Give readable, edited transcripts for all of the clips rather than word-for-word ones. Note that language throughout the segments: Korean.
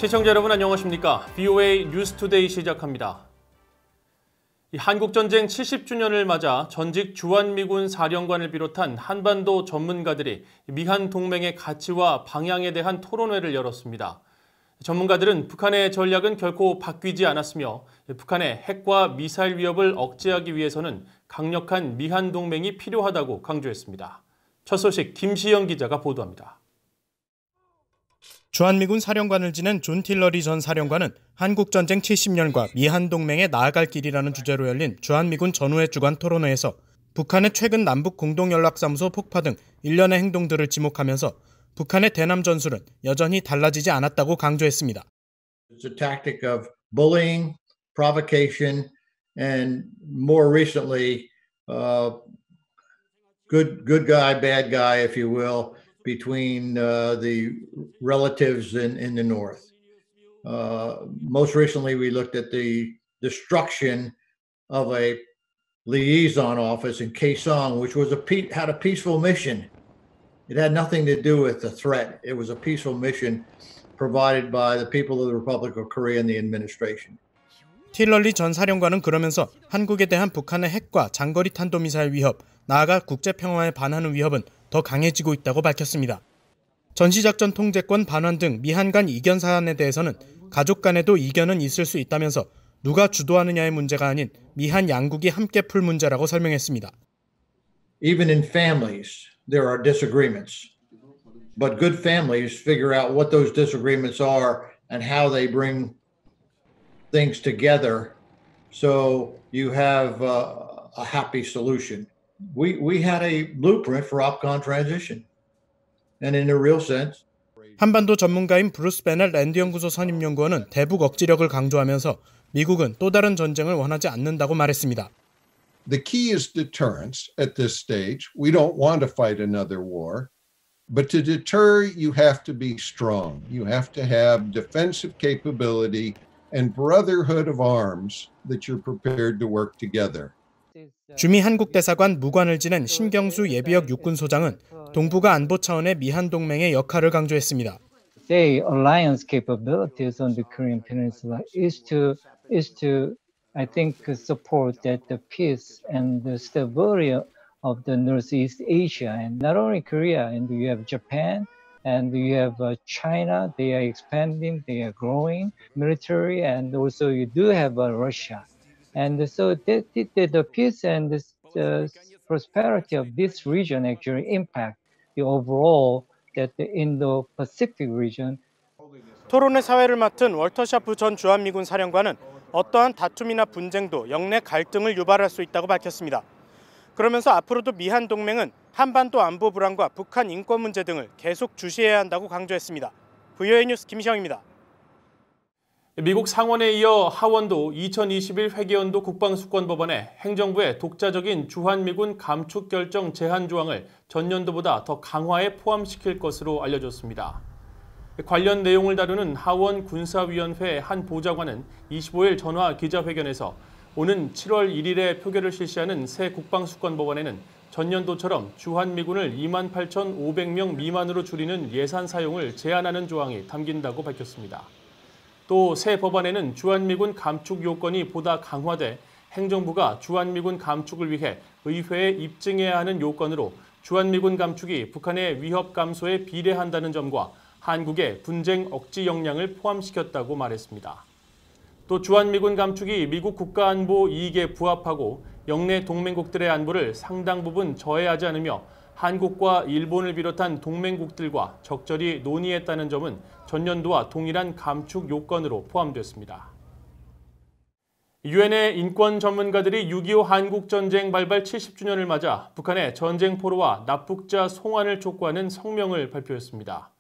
시청자 여러분 안녕하십니까? VOA 뉴스투데이 시작합니다. 한국전쟁 70주년을 맞아 전직 주한미군 사령관을 비롯한 한반도 전문가들이 미한 동맹의 가치와 방향에 대한 토론회를 열었습니다. 전문가들은 북한의 전략은 결코 바뀌지 않았으며 북한의 핵과 미사일 위협을 억제하기 위해서는 강력한 미한 동맹이 필요하다고 강조했습니다. 첫 소식 김시영 기자가 보도합니다. 주한미군 사령관을 지낸 존 틸러리 전 사령관은 한국전쟁 70년과 미한동맹에 나아갈 길이라는 주제로 열린 주한미군 전후회 주간 토론회에서 북한의 최근 남북 공동연락사무소 폭파 등 일련의 행동들을 지목하면서 북한의 대남 전술은 여전히 달라지지 않았다고 강조했습니다. It's a tactic of bullying, provocation, and more recently, good guy, bad guy, if you will, between the relatives in the north. Most recently, we looked at the destruction of a liaison office in Kaesong, which was had a peaceful mission. It had nothing to do with the threat. It was a peaceful mission provided by the people of the Republic of Korea and the administration. 틸러리 전 사령관은 그러면서 한국에 대한 북한의 핵과 장거리 탄도미사일 위협, 나아가 국제평화에 반하는 위협은 더 강해지고 있다고 밝혔습니다. 전시작전 통제권 반환 등 미한 간 이견 사안에 대해서는 가족 간에도 이견은 있을 수 있다면서 누가 주도하느냐의 문제가 아닌 미한 양국이 함께 풀 문제라고 설명했습니다. Even in families, there are disagreements. But good families figure out what those disagreements are and how they bring things together so you have a happy solution. We had a blueprint for OPCON transition. And in a real sense. 한반도 전문가인 브루스 베넬 랜드 연구소 선임 연구원은 대북 억지력을 강조하면서 미국은 또 다른 전쟁을 원하지 않는다고 말했습니다. The key is deterrence at this stage. We don't want to fight another war. But to deter, you have to be strong. You have to have defensive capability and brotherhood of arms that you're prepared to work together. 주미 한국대사관 무관을 지낸 신경수 예비역 육군소장은 동북아 안보 차원의 미한 동맹의 역할을 강조했습니다. The alliance capabilities on the Korean Peninsula is to I think support that the peace and the stability of the Northeast Asia, and not only Korea, and you have Japan, and you have China. They are expanding, they are growing military, and also you do have Russia. And so the peace and the prosperity of this region actually impact the overall that the Indo-Pacific region. 토론회 사회를 맡은 월터 샤프 전 주한미군 사령관은 어떠한 다툼이나 분쟁도 영내 갈등을 유발할 수 있다고 밝혔습니다. 그러면서 앞으로도 미한 동맹은 한반도 안보 불안과 북한 인권 문제 등을 계속 주시해야 한다고 강조했습니다. VOA 뉴스 김시영입니다. 미국 상원에 이어 하원도 2021 회계연도 국방수권법원에 행정부의 독자적인 주한미군 감축 결정 제한 조항을 전년도보다 더 강화해 포함시킬 것으로 알려졌습니다. 관련 내용을 다루는 하원 군사위원회 한 보좌관은 25일 전화 기자회견에서 오는 7월 1일에 표결을 실시하는 새 국방수권법원에는 전년도처럼 주한미군을 28,500명 미만으로 줄이는 예산 사용을 제한하는 조항이 담긴다고 밝혔습니다. 또 새 법안에는 주한미군 감축 요건이 보다 강화돼 행정부가 주한미군 감축을 위해 의회에 입증해야 하는 요건으로 주한미군 감축이 북한의 위협 감소에 비례한다는 점과 한국의 분쟁 억지 역량을 포함시켰다고 말했습니다. 또 주한미군 감축이 미국 국가안보 이익에 부합하고 영내 동맹국들의 안보를 상당 부분 저해하지 않으며 한국과 일본을 비롯한 동맹국들과 적절히 논의했다는 점은 전년도와 동일한 감축 요건으로 포함됐습니다. 유엔의 인권 전문가들이 6.25 한국전쟁 발발 70주년을 맞아 북한의 전쟁 포로와 납북자 송환을 촉구하는 성명을 발표했습니다.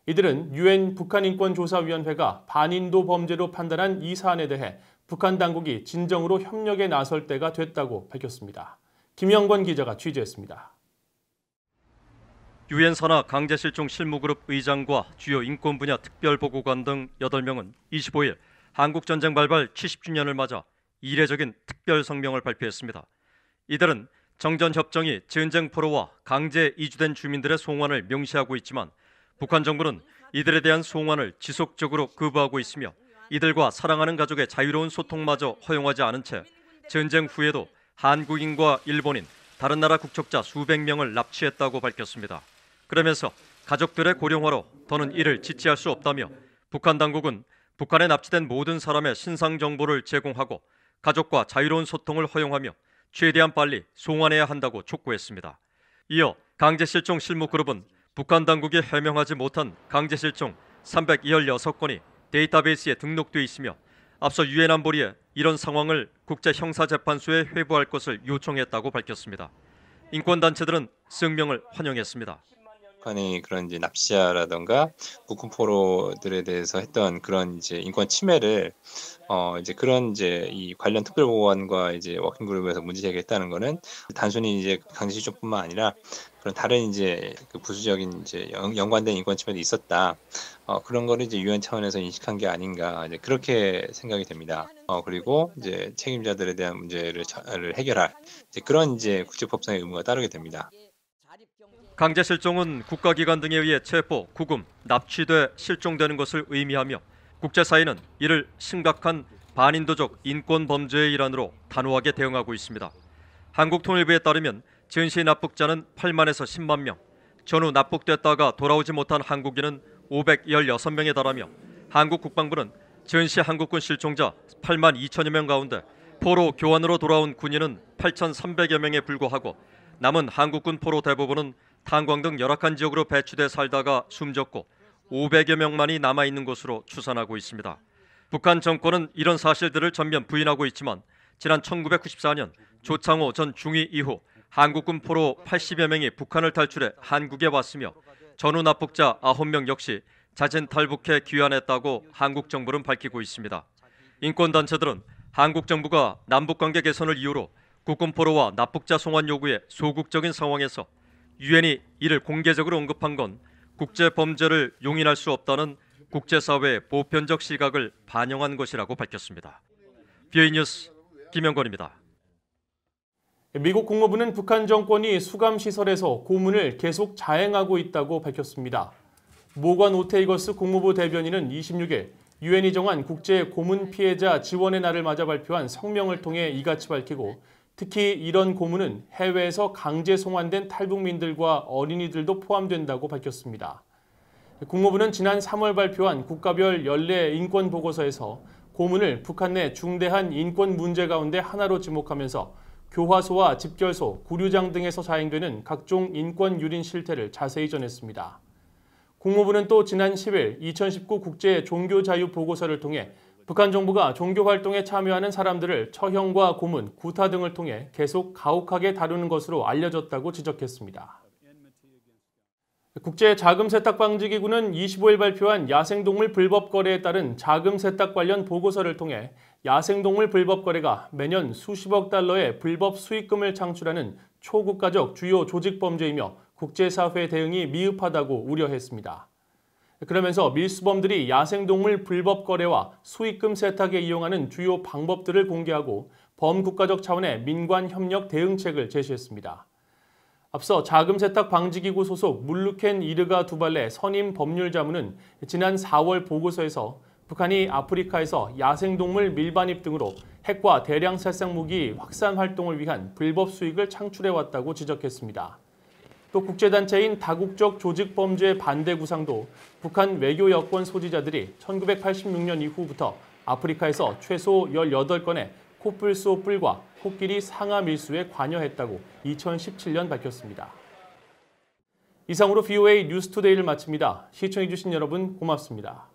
이들은 유엔 북한인권조사위원회가 반인도 범죄로 판단한 이 사안에 대해 북한 당국이 진정으로 협력에 나설 때가 됐다고 밝혔습니다. 김영권 기자가 취재했습니다. 유엔 산하 강제실종 실무그룹 의장과 주요 인권 분야 특별보고관 등 8명은 25일 한국전쟁 발발 70주년을 맞아 이례적인 특별 성명을 발표했습니다. 이들은 정전협정이 전쟁 포로와 강제 이주된 주민들의 송환을 명시하고 있지만 북한 정부는 이들에 대한 송환을 지속적으로 거부하고 있으며 이들과 사랑하는 가족의 자유로운 소통마저 허용하지 않은 채 전쟁 후에도 한국인과 일본인, 다른 나라 국적자 수백 명을 납치했다고 밝혔습니다. 그러면서 가족들의 고령화로 더는 이를 지체할 수 없다며 북한 당국은 북한에 납치된 모든 사람의 신상 정보를 제공하고 가족과 자유로운 소통을 허용하며 최대한 빨리 송환해야 한다고 촉구했습니다. 이어 강제실종 실무그룹은 북한 당국이 해명하지 못한 강제실종 316건이 데이터베이스에 등록돼 있으며 앞서 유엔 안보리에 이런 상황을 국제형사재판소에 회부할 것을 요청했다고 밝혔습니다. 인권단체들은 성명을 환영했습니다. 북한의 그런 이제 납치자라던가 국군포로들에 대해서 했던 그런 이제 인권 침해를 이제 그런 이제 이 관련 특별보고관과 이제 워킹그룹에서 문제 제기했다는 거는 단순히 이제 강제실종뿐만 아니라 그런 다른 이제 그 부수적인 이제 연관된 인권 침해도 있었다. 그런 거를 이제 유엔 차원에서 인식한 게 아닌가 이제 그렇게 생각이 됩니다. 그리고 이제 책임자들에 대한 문제를 해결할 이제 그런 이제 국제법상의 의무가 따르게 됩니다. 강제실종은 국가기관 등에 의해 체포, 구금, 납치돼 실종되는 것을 의미하며 국제사회는 이를 심각한 반인도적 인권 범죄의 일환으로 단호하게 대응하고 있습니다. 한국통일부에 따르면 전시 납북자는 8만에서 10만 명, 전후 납북됐다가 돌아오지 못한 한국인은 516명에 달하며 한국 국방부는 전시 한국군 실종자 8만 2천여 명 가운데 포로 교환으로 돌아온 군인은 8,300여 명에 불과하고 남은 한국군 포로 대부분은 탄광 등 열악한 지역으로 배치돼 살다가 숨졌고 500여 명만이 남아있는 것으로 추산하고 있습니다. 북한 정권은 이런 사실들을 전면 부인하고 있지만 지난 1994년 조창호 전 중위 이후 한국군 포로 80여 명이 북한을 탈출해 한국에 왔으며 전후 납북자 9명 역시 자진 탈북해 귀환했다고 한국 정부는 밝히고 있습니다. 인권단체들은 한국 정부가 남북관계 개선을 이유로 국군 포로와 납북자 송환 요구의 소극적인 상황에서 유엔이 이를 공개적으로 언급한 건 국제범죄를 용인할 수 없다는 국제사회의 보편적 시각을 반영한 것이라고 밝혔습니다. BOA 뉴스 김영권입니다. 미국 국무부는 북한 정권이 수감시설에서 고문을 계속 자행하고 있다고 밝혔습니다. 모건 오테이거스 국무부 대변인은 26일 유엔이 정한 국제 고문 피해자 지원의 날을 맞아 발표한 성명을 통해 이같이 밝히고 특히 이런 고문은 해외에서 강제 송환된 탈북민들과 어린이들도 포함된다고 밝혔습니다. 국무부는 지난 3월 발표한 국가별 연례 인권 보고서에서 고문을 북한 내 중대한 인권 문제 가운데 하나로 지목하면서 교화소와 집결소, 구류장 등에서 자행되는 각종 인권 유린 실태를 자세히 전했습니다. 국무부는 또 지난 10일 2019 국제 종교자유 보고서를 통해 북한 정부가 종교활동에 참여하는 사람들을 처형과 고문, 구타 등을 통해 계속 가혹하게 다루는 것으로 알려졌다고 지적했습니다. 국제자금세탁방지기구는 25일 발표한 야생동물 불법 거래에 따른 자금세탁 관련 보고서를 통해 야생동물 불법 거래가 매년 수십억 달러의 불법 수익금을 창출하는 초국가적 주요 조직범죄이며 국제사회 대응이 미흡하다고 우려했습니다. 그러면서 밀수범들이 야생동물 불법 거래와 수익금 세탁에 이용하는 주요 방법들을 공개하고 범국가적 차원의 민관 협력 대응책을 제시했습니다. 앞서 자금세탁 방지기구 소속 물루켄 이르가 두발레 선임 법률자문은 지난 4월 보고서에서 북한이 아프리카에서 야생동물 밀반입 등으로 핵과 대량 살상 무기 확산 활동을 위한 불법 수익을 창출해왔다고 지적했습니다. 또 국제단체인 다국적 조직범죄 반대 구상도 북한 외교 여권 소지자들이 1986년 이후부터 아프리카에서 최소 18건의 코뿔소 뿔과 코끼리 상아 밀수에 관여했다고 2017년 밝혔습니다. 이상으로 BOA 뉴스투데이를 마칩니다. 시청해주신 여러분 고맙습니다.